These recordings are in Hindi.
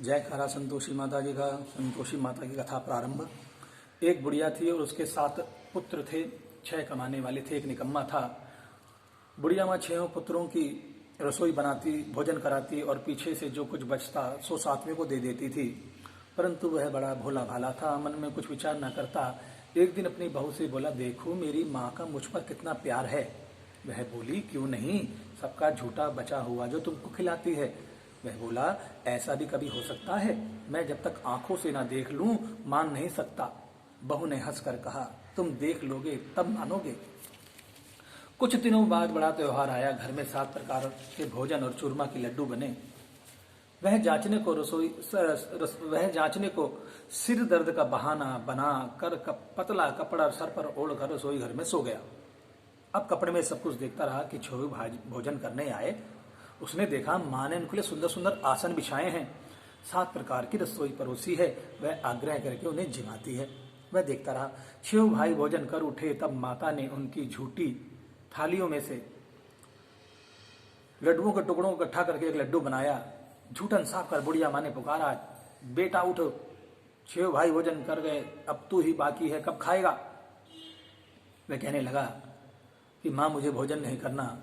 जय खारा संतोषी माता जी का। संतोषी माता की कथा प्रारंभ। एक बुढ़िया थी और उसके 7 पुत्र थे। 6 कमाने वाले थे, एक निकम्मा था। बुढ़िया माँ 6 पुत्रों की रसोई बनाती, भोजन कराती और पीछे से जो कुछ बचता सो 7वें को दे देती थी। परंतु वह बड़ा भोला भाला था, मन में कुछ विचार न करता। एक दिन अपनी बहू से बोला, देखो मेरी माँ का मुझ पर कितना प्यार है। वह बोली, क्यों नहीं, सबका झूठा बचा हुआ जो तुमको खिलाती है। वह बोला, ऐसा भी कभी हो सकता है? मैं जब तक आंखों से ना देख लूं मान नहीं सकता। बहू ने हंसकर कहा, तुम देख लोगे तब मानोगे। कुछ दिनों बाद बड़ा त्योहार आया। घर में 7 प्रकार के भोजन और चूरमा के लड्डू बने। वह जांचने को सिर दर्द का बहाना बना कर पतला कपड़ा सर पर ओढ़कर रसोई घर में सो गया। अब कपड़े में सब कुछ देखता रहा कि छोरी भोजन करने आए। उसने देखा माँ ने उनके लिए सुंदर सुंदर आसन बिछाए हैं, 7 प्रकार की रसोई परोसी है। वह आग्रह करके उन्हें जिमाती है। वह देखता रहा। 6 भाई भोजन कर उठे तब माता ने उनकी झूठी थालियों में से लड्डुओं के टुकड़ों को इकट्ठा करके एक लड्डू बनाया। झूठन साफ कर बुढ़िया माँ ने पुकारा, बेटा उठ, 6 भाई भोजन कर गए, अब तू ही बाकी है, कब खाएगा? वह कहने लगा कि माँ मुझे भोजन नहीं करना,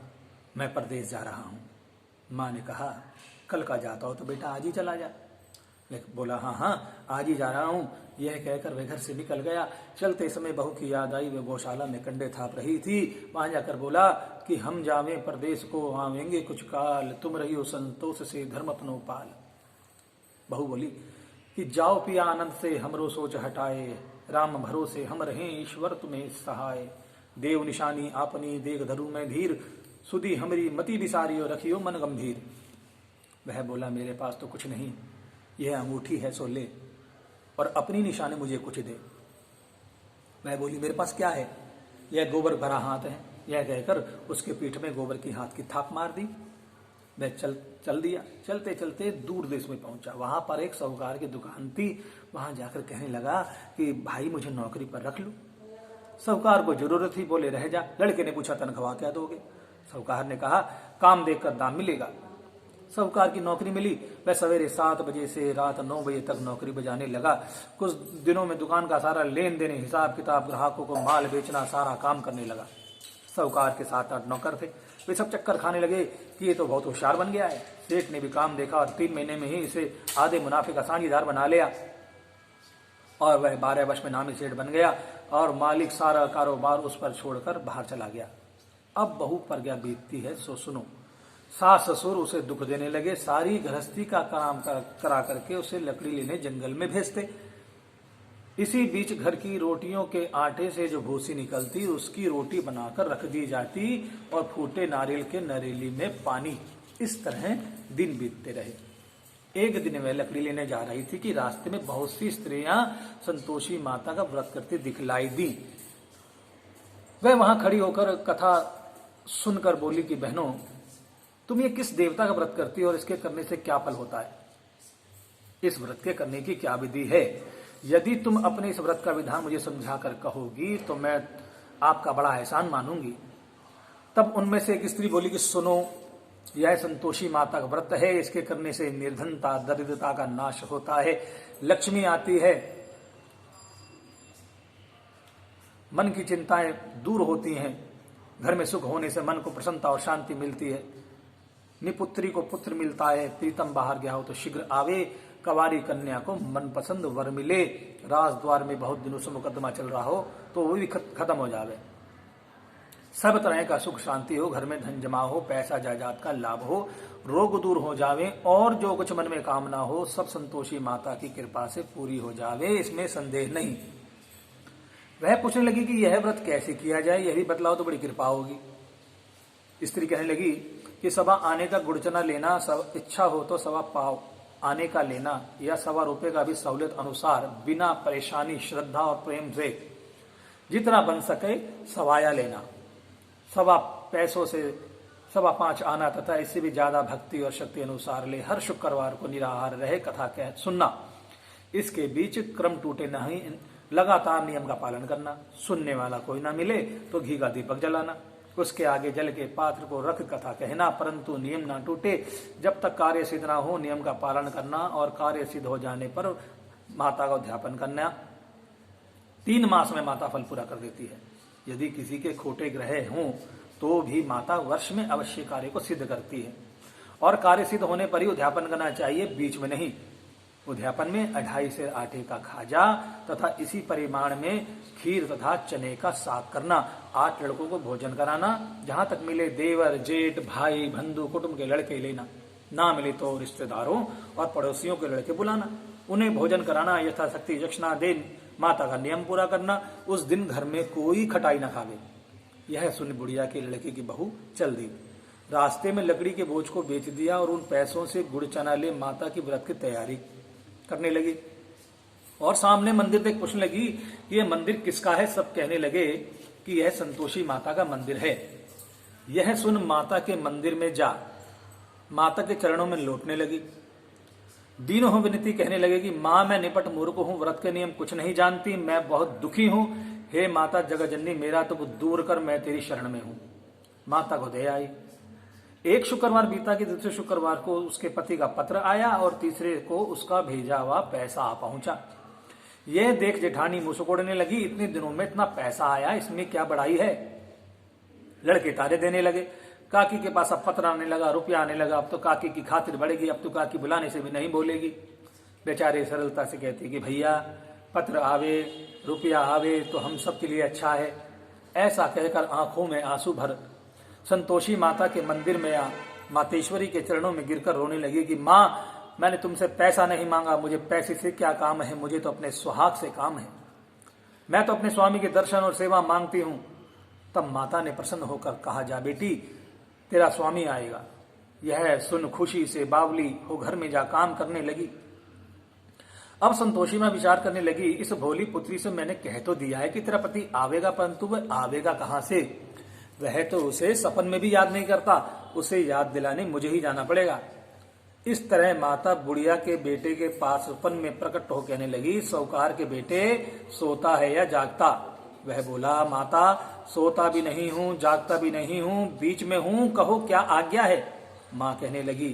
मैं परदेश जा रहा हूँ। माँ ने कहा, कल का जाता हो तो बेटा आज ही चला जा। वह बोला, हाँ आज ही जा रहा हूँ। यह कहकर वह घर से निकल गया। चलते समय बहू की याद आई। वह गौशाला में कंडे थाप रही थी। वहां जाकर बोला कि हम जावे परदेश को, आवेंगे कुछ काल, तुम रहियो संतोष से धर्म अपनो पाल। बहू बोली कि जाओ पिया आनंद से, हमरो सोच हटाए, राम भरोसे हम रहें, ईश्वर तुम्हें सहाय। देव निशानी आपनी देख धरू में धीर, सुधी हमरी मति बिसारियो रखियो मन गंभीर। वह बोला, मेरे पास तो कुछ नहीं, यह अंगूठी है सो ले, और अपनी निशानी मुझे कुछ दे। मैं बोली, मेरे पास क्या है? यह गोबर भरा हाथ है। यह कहकर उसके पीठ में गोबर की हाथ की थाप मार दी। वह चल दिया। चलते चलते दूर देश में पहुंचा। वहां पर एक साहूकार की दुकान थी। वहां जाकर कहने लगा कि भाई मुझे नौकरी पर रख लो। साहूकार को जरूरत थी, बोले रह जा। लड़के ने पूछा, तनख्वाह क्या दोगे? साहूकार ने कहा, काम देखकर दाम मिलेगा। साहूकार की नौकरी मिली। वह सवेरे 7 बजे से रात 9 बजे तक नौकरी बजाने लगा। कुछ दिनों में दुकान का सारा लेन देन, हिसाब किताब, ग्राहकों को माल बेचना, सारा काम करने लगा। साहूकार के 7-8 नौकर थे। वे सब चक्कर खाने लगे कि ये तो बहुत होशियार बन गया है। सेठ ने भी काम देखा और 3 महीने में ही इसे आधे मुनाफे का साझीदार बना लिया और वह 12 वर्ष में नामी सेठ बन गया और मालिक सारा कारोबार उस पर छोड़कर बाहर चला गया। अब बहू पर क्या बीतती है सो सुनो। सास ससुर उसे दुख देने लगे। सारी गृहस्थी का काम करा करके उसे लकड़ी लेने जंगल में भेजते। इसी बीच घर की रोटियों के आटे से जो भूसी निकलती उसकी रोटी बनाकर रख दी जाती और फूटे नारियल के नरेली में पानी। इस तरह दिन बीतते रहे। एक दिन वह लकड़ी लेने जा रही थी कि रास्ते में बहुत सी स्त्रियां संतोषी माता का व्रत करते दिखलाई दी। वह वहां खड़ी होकर कथा सुनकर बोली कि बहनों, तुम ये किस देवता का व्रत करती हो और इसके करने से क्या फल होता है? इस व्रत के करने की क्या विधि है? यदि तुम अपने इस व्रत का विधान मुझे समझाकर कहोगी तो मैं आपका बड़ा एहसान मानूंगी। तब उनमें से एक स्त्री बोली कि सुनो, यह संतोषी माता का व्रत है। इसके करने से निर्धनता, दरिद्रता का नाश होता है, लक्ष्मी आती है, मन की चिंताएं दूर होती हैं, घर में सुख होने से मन को प्रसन्नता और शांति मिलती है, निपुत्री को पुत्र मिलता है, प्रीतम बाहर गया हो तो शीघ्र आवे, कवारी कन्या को मनपसंद वर मिले, राजद्वार में बहुत दिनों से मुकदमा चल रहा हो तो वो भी खत्म हो जावे, सब तरह का सुख शांति हो, घर में धन जमा हो, पैसा जायदाद का लाभ हो, रोग दूर हो जावे और जो कुछ मन में कामना हो सब संतोषी माता की कृपा से पूरी हो जावे, इसमें संदेह नहीं। वह पूछने लगी कि यह व्रत कैसे किया जाए, यह भी बतलाओ तो बड़ी कृपा होगी। स्त्री कहने लगी कि सवा आने का गुड़चना लेना, सब इच्छा हो तो सवा पाव आने का लेना, या 1.25 रुपए का भी सहूलियत अनुसार बिना परेशानी, श्रद्धा और प्रेम से जितना बन सके सवाया लेना। 1.25 पैसों से 5.25 आना तथा इससे भी ज्यादा भक्ति और शक्ति अनुसार ले। हर शुक्रवार को निराहार रहे, कथा कह सुनना। इसके बीच क्रम टूटे नहीं, लगातार नियम का पालन करना। सुनने वाला कोई ना मिले तो घी का दीपक जलाना। उसके आगे जल के पात्र को रख कथा कहना, परंतु नियम ना टूटे। जब तक कार्य सिद्ध ना हो नियम का पालन करना, और कार्य सिद्ध हो जाने पर माता का उद्यापन करना। 3 मास में माता फल पूरा कर देती है। यदि किसी के खोटे ग्रह हों तो भी माता वर्ष में अवश्य कार्य को सिद्ध करती है, और कार्य सिद्ध होने पर ही उद्यापन करना चाहिए, बीच में नहीं। उद्यापन में 2.5 सेर आटे का खाजा तथा इसी परिमाण में खीर तथा चने का साग करना। 8 लड़कों को भोजन कराना। जहां तक मिले देवर, जेठ, भाई, बंधु, कुटुंब के लड़के लेना, ना मिले तो रिश्तेदारों और पड़ोसियों के लड़के बुलाना, उन्हें भोजन कराना, यथाशक्ति दक्षिणा दे माता का नियम पूरा करना। उस दिन घर में कोई खटाई न खावे। यह सुन बुढ़िया के लड़के की बहू चल दी। रास्ते में लकड़ी के बोझ को बेच दिया और उन पैसों से गुड़ चना ले माता की व्रत की तैयारी करने लगी। और सामने मंदिर देख पूछने लगी कि यह मंदिर किसका है। सब कहने लगे कि यह संतोषी माता का मंदिर है। यह सुन माता के मंदिर में जा माता के चरणों में लौटने लगी। दीनों विनती कहने लगे कि मां, मैं निपट मूर्ख हूं, व्रत के नियम कुछ नहीं जानती, मैं बहुत दुखी हूं। हे माता जगजननी, मेरा तो दूर कर, मैं तेरी शरण में हूं। माता को दया आई। एक शुक्रवार बीता कि दूसरे शुक्रवार को उसके पति का पत्र आया और तीसरे को उसका भेजा हुआ पैसा आ पहुंचा। यह देख जेठानी मुस्कुराने लगी, इतने दिनों में इतना पैसा आया, इसमें क्या बड़ाई है। लड़के तारे देने लगे। काकी के पास अब पत्र आने लगा, रुपया आने लगा। अब तो काकी की खातिर बढ़ेगी, अब तो काकी बुलाने से भी नहीं बोलेगी। बेचारे सरलता से कहती कि भैया पत्र आवे, रुपया आवे तो हम सबके लिए अच्छा है। ऐसा कहकर आंखों में आंसू भर संतोषी माता के मंदिर में आ मातेश्वरी के चरणों में गिरकर रोने लगी कि मां, मैंने तुमसे पैसा नहीं मांगा, मुझे पैसे से क्या काम है, मुझे तो अपने सुहाग से काम है। मैं तो अपने स्वामी के दर्शन और सेवा मांगती हूं। तब माता ने प्रसन्न होकर कहा, जा बेटी, तेरा स्वामी आएगा। यह सुन खुशी से बावली हो घर में जा काम करने लगी। अब संतोषी मां विचार करने लगी, इस भोली पुत्री से मैंने कह तो दिया है कि तेरा पति आवेगा, परंतु वह आवेगा कहां से। वह तो उसे सपन में भी याद नहीं करता, उसे याद दिलाने मुझे ही जाना पड़ेगा। इस तरह माता बुढ़िया के बेटे के पास सपन में प्रकट हो कहने लगी, साहूकार के बेटे, सोता है या जागता। वह बोला, माता सोता भी नहीं हूं, जागता भी नहीं हूं, बीच में हूं, कहो क्या आज्ञा है। मां कहने लगी,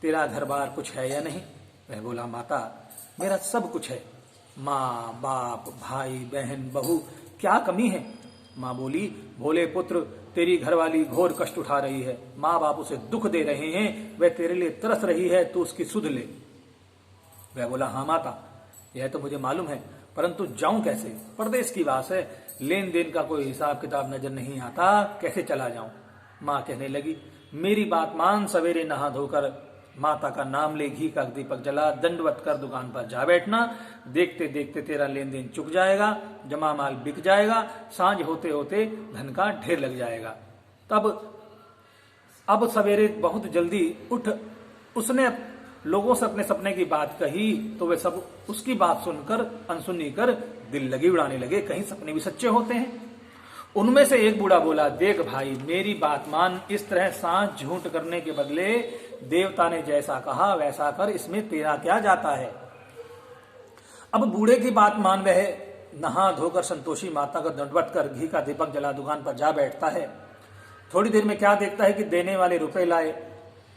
तेरा घर बार कुछ है या नहीं। वह बोला, माता मेरा सब कुछ है, माँ, बाप, भाई, बहन, बहू, क्या कमी है। माँ बोली, भोले पुत्र, तेरी घरवाली घोर कष्ट उठा रही है, माँ बाप उसे दुख दे रहे हैं, वह तेरे लिए तरस रही है, तू उसकी सुध ले। वह बोला, हाँ माता, यह तो मुझे मालूम है, परंतु जाऊं कैसे। परदेश की बात है, लेन देन का कोई हिसाब किताब नजर नहीं आता, कैसे चला जाऊं। माँ कहने लगी, मेरी बात मान, सवेरे नहा धोकर माता का नाम ले, घी का दीपक जला, दंडवत कर दुकान पर जा बैठना। देखते देखते तेरा लेन देन चुक जाएगा, जमा माल बिक जाएगा, सांझ होते होते धन का ढेर लग जाएगा। तब अब सवेरे बहुत जल्दी उठ उसने लोगों से अपने सपने की बात कही, तो वे सब उसकी बात सुनकर अनसुनी कर दिल लगी उड़ाने लगे, कहीं सपने भी सच्चे होते हैं। उनमें से एक बूढ़ा बोला, देख भाई, मेरी बात मान, इस तरह सांझ झूठ करने के बदले देवता ने जैसा कहा वैसा कर, इसमें तेरा क्या जाता है। अब बूढ़े की बात मान वह नहा धोकर संतोषी माता को दंडवत कर घी का दीपक जला दुकान पर जा बैठता है। थोड़ी देर में क्या देखता है कि देने वाले रुपए लाए,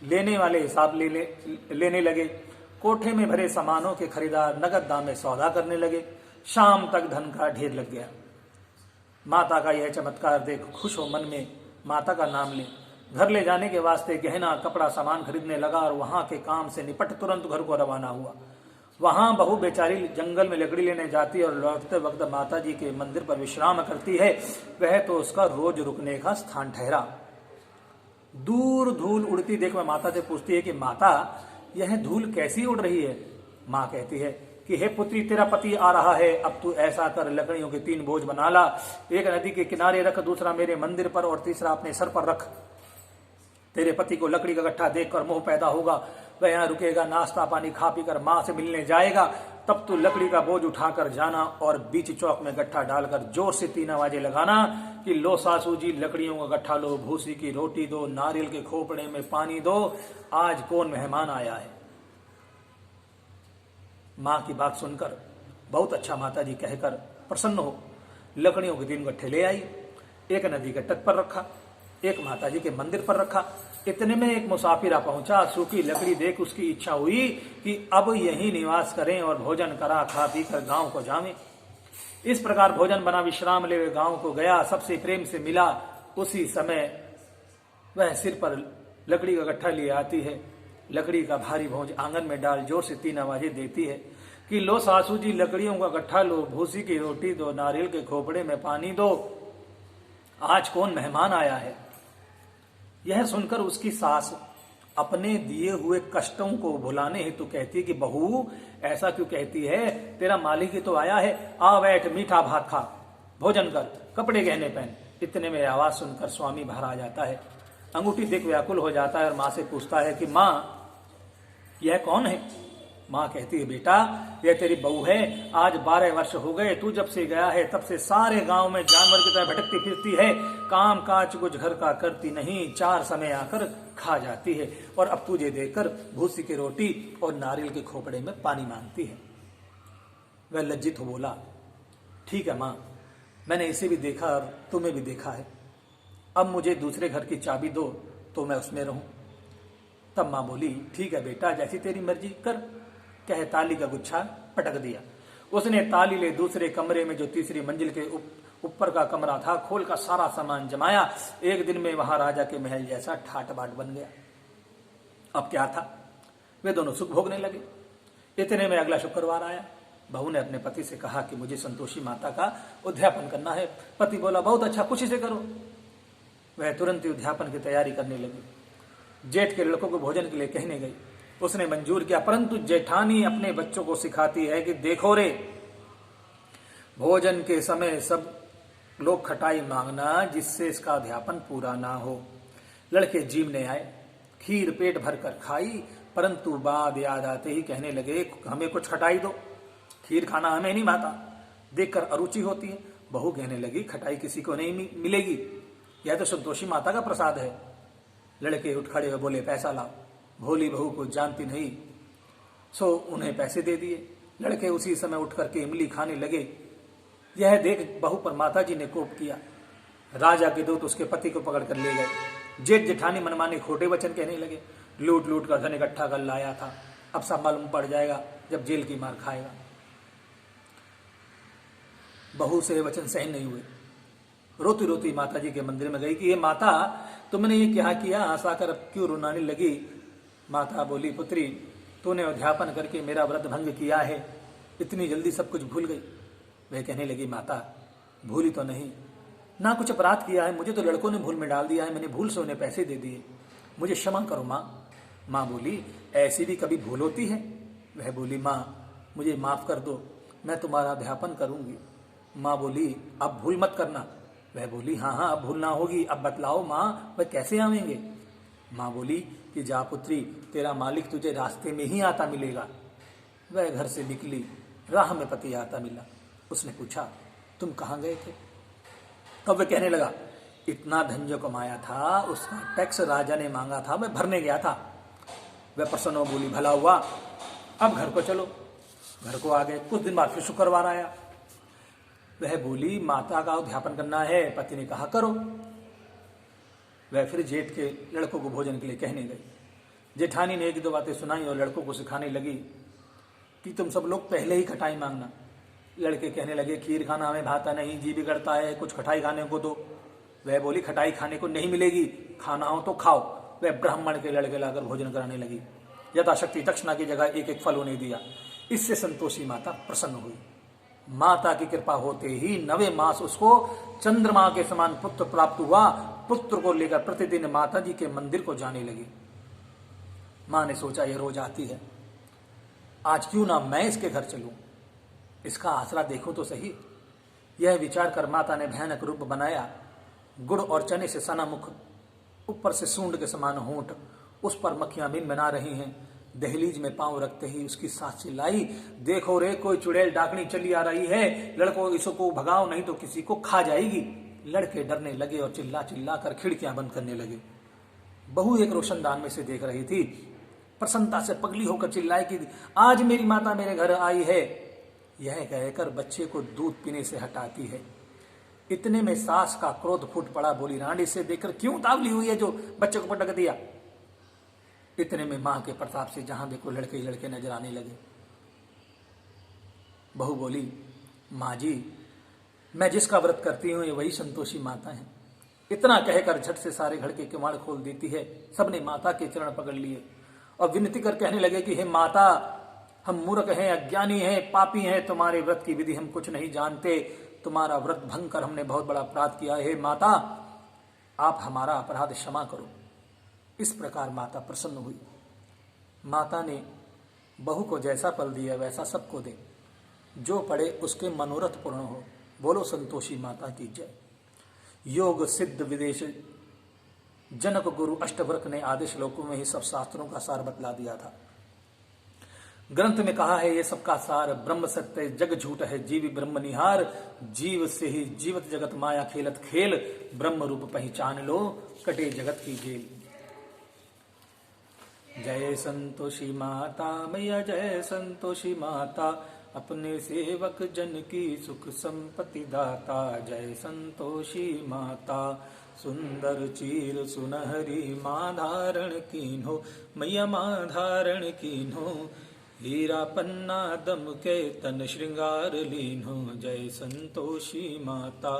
लेने वाले हिसाब लेने लगे। कोठे में भरे सामानों के खरीदार नगद दाम में सौदा करने लगे। शाम तक धन का ढेर लग गया। माता का यह चमत्कार देख खुश हो मन में माता का नाम ले, घर ले जाने के वास्ते गहना कपड़ा सामान खरीदने लगा और वहां के काम से निपट तुरंत घर को रवाना हुआ। वहां बहू बेचारी जंगल में लकड़ी लेने जाती और लौटते वक्त माता जी के मंदिर पर विश्राम करती है। वह तो उसका रोज रुकने का स्थान ठहरा। दूर धूल उड़ती देख वह माता से पूछती है कि माता, यह धूल कैसी उड़ रही है। माँ कहती है कि हे पुत्री, तेरा पति आ रहा है, अब तू ऐसा कर, लकड़ियों के 3 बोझ बना ला, एक नदी के किनारे रख, दूसरा मेरे मंदिर पर और तीसरा अपने सर पर रख। तेरे पति को लकड़ी का गट्ठा देखकर मोह पैदा होगा, वह यहाँ रुकेगा, नाश्ता पानी खा पी कर माँ से मिलने जाएगा। तब तू लकड़ी का बोझ उठाकर जाना और बीच चौक में गट्ठा डालकर जोर से 3 आवाजें लगाना कि लो सासू जी, लकड़ियों का गट्ठा लो, भूसी की रोटी दो, नारियल के खोपड़े में पानी दो, आज कौन मेहमान आया है। माँ की बात सुनकर बहुत अच्छा माता जी कहकर प्रसन्न हो लकड़ियों के 3 गट्ठे ले आई, एक नदी के तट पर रखा। एक माताजी के मंदिर पर रखा। इतने में एक मुसाफिर आ पहुंचा। सूखी लकड़ी देख उसकी इच्छा हुई कि अब यहीं निवास करें और भोजन करा खा पी कर गांव को जावें। इस प्रकार भोजन बना विश्राम ले गांव को गया। सबसे प्रेम से मिला। उसी समय वह सिर पर लकड़ी का गट्ठा लिए आती है। लकड़ी का भारी भोज आंगन में डाल जोर से 3 आवाजें देती है कि लो सासू जी लकड़ियों का गट्ठा लो, भूसी की रोटी दो, नारियल के खोपड़े में पानी दो, आज कौन मेहमान आया है। यह सुनकर उसकी सास अपने दिए हुए कष्टों को भुलाने हेतु कहती है कि बहू ऐसा क्यों कहती है, तेरा मालिक ही तो आया है, आ बैठ मीठा भात खा, भोजन कर, कपड़े गहने पहन। इतने में आवाज सुनकर स्वामी बाहर आ जाता है। अंगूठी देख व्याकुल हो जाता है और माँ से पूछता है कि माँ यह कौन है। माँ कहती है बेटा यह तेरी बहू है, आज 12 वर्ष हो गए, तू जब से गया है तब से सारे गांव में जानवर की तरह भटकती फिरती है, काम काज कुछ घर का करती नहीं, 4 समय आकर खा जाती है और अब तुझे देकर भूसी की रोटी और नारियल के खोपड़े में पानी मांगती है। वह लज्जित हो बोला ठीक है माँ, मैंने इसे भी देखा और तुम्हें भी देखा है, अब मुझे दूसरे घर की चाबी दो तो मैं उसमें रहूं। तब माँ बोली ठीक है बेटा, जैसी तेरी मर्जी कर, कहे ताली का गुच्छा पटक दिया। उसने ताली ले दूसरे कमरे में जो तीसरी मंजिल के ऊपर का कमरा था खोल का सारा सामान जमाया। एक दिन में वहां राजा के महल जैसा ठाट बाट बन गया। अब क्या था, वे दोनों सुख भोगने लगे। इतने में अगला शुक्रवार आया। बहू ने अपने पति से कहा कि मुझे संतोषी माता का उद्यापन करना है। पति बोला बहुत अच्छा, खुशी से करो। वह तुरंत ही उद्यापन की तैयारी करने लगी। जेठ के लड़कों को भोजन के लिए कहने गई। उसने मंजूर किया, परंतु जेठानी अपने बच्चों को सिखाती है कि देखो रे, भोजन के समय सब लोग खटाई मांगना जिससे इसका अध्यापन पूरा ना हो। लड़के जीवने आए, खीर पेट भर कर खाई, परंतु बाद याद आते ही कहने लगे हमें कुछ खटाई दो, खीर खाना हमें नहीं भाता, देखकर अरुचि होती है। बहू कहने लगी खटाई किसी को नहीं मिलेगी, यह तो संतोषी माता का प्रसाद है। लड़के उठ खड़े हुए बोले पैसा लाओ। भोली बहू को जानती नहीं, सो उन्हें पैसे दे दिए। लड़के उसी समय उठ करके इमली खाने लगे। यह देख बहू पर माता जी ने कोप किया। राजा के दूत उसके पति को पकड़ कर ले गए। जेठ जेठानी मनमाने खोटे वचन कहने लगे, लूट लूट कर धन इकट्ठा कर लाया था, अब सब मालूम पड़ जाएगा जब जेल की मार खाएगा। बहू से वचन सहन नहीं हुए। रोती रोती माता जी के मंदिर में गई कि ये माता तुमने ये क्या किया, हंसाकर अब क्यों रुलाने लगी। माता बोली पुत्री तूने अध्यापन करके मेरा व्रत भंग किया है, इतनी जल्दी सब कुछ भूल गई। वह कहने लगी माता भूली तो नहीं, ना कुछ अपराध किया है, मुझे तो लड़कों ने भूल में डाल दिया है, मैंने भूल से उन्हें पैसे दे दिए, मुझे क्षमा करो माँ। माँ बोली ऐसी भी कभी भूल होती है। वह बोली माँ मुझे माफ कर दो, मैं तुम्हारा अध्यापन करूंगी। माँ बोली अब भूल मत करना। वह बोली हाँ हाँ अब भूल ना होगी, अब बतलाओ माँ वह कैसे आवेंगे। माँ बोली कि जा पुत्री, तेरा मालिक तुझे रास्ते में ही आता मिलेगा। वह घर से निकली, राह में पति आता मिला। उसने पूछा तुम कहाँ गए थे। तब वह कहने लगा इतना धन जो कमाया था उसका टैक्स राजा ने मांगा था, मैं भरने गया था। वह प्रसन्न हो बोली भला हुआ, अब घर को चलो। घर को आ गए। कुछ दिन बाद फिर शुक्रवार आया। वह बोली माता का अध्यापन करना है। पति ने कहा करो। वह फिर जेठ के लड़कों को भोजन के लिए कहने गई। जेठानी ने 1-2 बातें सुनाई और लड़कों को सिखाने लगी कि तुम सब लोग पहले ही खटाई मांगना। लड़के कहने लगे खीर खाना हमें भाता नहीं, जी बिगड़ता है, कुछ खटाई खाने को दो। वह बोली खटाई खाने को नहीं मिलेगी, खाना हो तो खाओ। वह ब्राह्मण के लड़के लाकर भोजन कराने लगी। यथाशक्ति दक्षिणा की जगह 1-1 फल उन्हें दिया। इससे संतोषी माता प्रसन्न हुई। माता की कृपा होते ही 9वें मास उसको चंद्रमा के समान पुत्र प्राप्त हुआ। पुत्र को लेकर प्रतिदिन माता जी के मंदिर को जाने लगी। मां ने सोचा ये रोज आती है, आज क्यों ना मैं इसके घर चलूं, इसका आसरा देखूं तो सही। यह विचार कर माता ने भयानक रूप बनाया। गुड़ और चने से सना मुख, ऊपर से सूंड के समान होंठ, उस पर मक्खियां बिन बना रही हैं। दहलीज में पांव रखते ही उसकी सास चिल्लाई देखो रे कोई चुड़ैल डाकनी चली आ रही है, लड़कों इसको भगाओ नहीं तो किसी को खा जाएगी। लड़के डरने लगे और चिल्ला चिल्ला कर खिड़कियां बंद करने लगे। बहू एक रोशनदान में से देख रही थी। प्रसन्नता से पगली होकर चिल्लाई कि आज मेरी माता मेरे घर आई है। यह कहकर बच्चे को दूध पीने से हटाती है। इतने में सास का क्रोध फूट पड़ा, बोली रानी से देखकर क्यों तावली हुई है जो बच्चे को पटक दिया। इतने में मां के प्रताप से जहां देखो लड़के ही लड़के नजर आने लगे। बहू बोली, माँ जी मैं जिसका व्रत करती हूं ये वही संतोषी माता है। इतना कहकर झट से सारे घर के किवाड़ खोल देती है। सबने माता के चरण पकड़ लिए और विनती कर कहने लगे कि हे माता, हम मूर्ख हैं, अज्ञानी हैं, पापी हैं, तुम्हारे व्रत की विधि हम कुछ नहीं जानते, तुम्हारा व्रत भंग कर हमने बहुत बड़ा अपराध किया है। माता आप हमारा अपराध क्षमा करो। इस प्रकार माता प्रसन्न हुई। माता ने बहू को जैसा फल दिया वैसा सबको दे, जो पड़े उसके मनोरथ पूर्ण हो। बोलो संतोषी माता की जय। योग सिद्ध विदेश जनक गुरु अष्टवक्र ने आदि श्लोकों में ही सब शास्त्रों का सार बतला दिया था। ग्रंथ में कहा है ये सबका सार, ब्रह्म सत्य जग झूठ है, जीव ब्रह्म निहार, जीव से ही जीवत जगत माया खेलत खेल, ब्रह्म रूप पहचान लो कटे जगत की जेल। जय संतोषी माता मैया, जय संतोषी माता, अपने सेवक जन की सुख संपत्ति दाता। जय संतोषी माता, सुंदर चीर सुनहरी माँ धारण कीन्हो, मैया माँ धारण कीन्हो, हीरा पन्ना दम के तन श्रृंगार लीन्हो। जय संतोषी माता,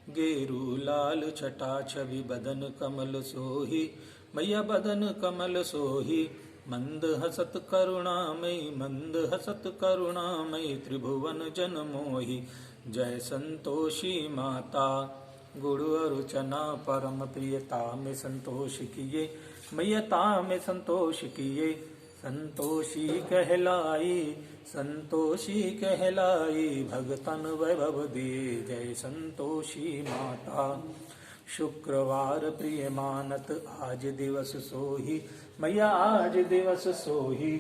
गेरू लाल छटा छवि बदन कमल सोही, मैया बदन कमल सोही, मंद हसत करुणामयी, मंद हसत करुणामयी, त्रिभुवन जन मोही। जय संतोषी माता, गुण अरुचना परम प्रियता में संतोष किए, मैयता में संतोष किए, संतोषी कहलाई, संतोषी कहलाई, भगतन वैभव दिए। जय संतोषी माता, शुक्रवार प्रिय मानत आज दिवस सोही, मैया आज दिवस सोही,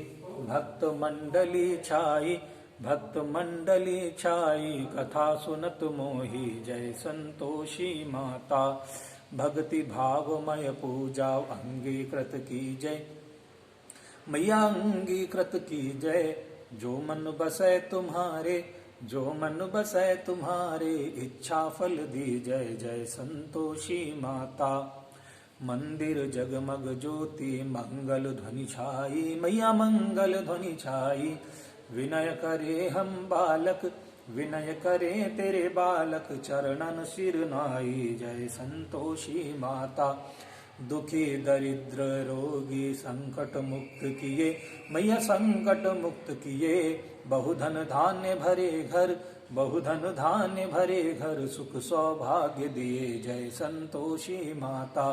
भक्त मंडली छाई, भक्त मंडली छाई, कथा सुनत मोही। जय संतोषी माता, भक्ति भावमय पूजा अंगीकृत की जय, मैया अंगीकृत की जय। जो मन बसे तुम्हारे, जो मन बसे तुम्हारे, इच्छा फल दी जय। जय संतोषी माता, मंदिर जगमग ज्योति मंगल ध्वनि छाई, मैया मंगल ध्वनि छाई, विनय करे हम बालक, विनय करे तेरे बालक, चरणन सिर नाई। जय संतोषी माता, दुखी दरिद्र रोगी संकट मुक्त किए, मैया संकट मुक्त किए, बहुधन धान्य भरे घर, बहुधन धान्य भरे घर, सुख सौभाग्य दिए। जय संतोषी माता,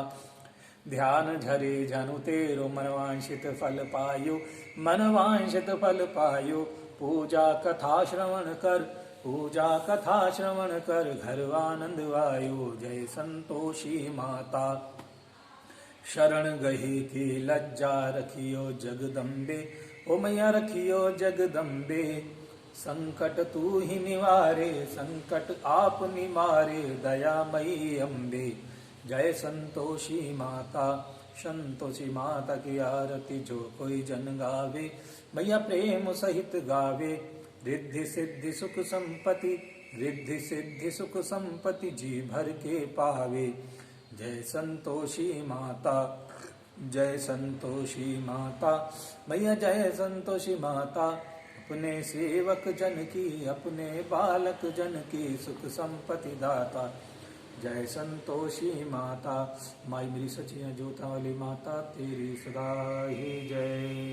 ध्यान झरे जनु तेरो, मनवांछित फल पायो, मनवांछित फल पायो, पूजा कथा श्रवण कर, पूजा कथा श्रवण कर, घर आनंद आयो। जय संतोषी माता, शरण गही की लज्जा रखियो जगदम्बे, ओ मैया रखियो जगदम्बे, संकट तू ही निवारे, संकट आप निवारे, दयामयी अम्बे। जय संतोषी माता, संतोषी माता की आरती जो कोई जन गावे, मैया प्रेम सहित गावे, रिद्धि सिद्धि सुख संपत्ति, रिद्धि सिद्धि सुख संपत्ति, जी भर के पावे। जय संतोषी माता, जय संतोषी माता, मैया जय संतोषी माता, अपने सेवक जन की, अपने बालक जन की, सुख संपत्ति दाता। जय संतोषी माता, माई मेरी सचिया जोता वाली माता, तेरी सदा ही जय।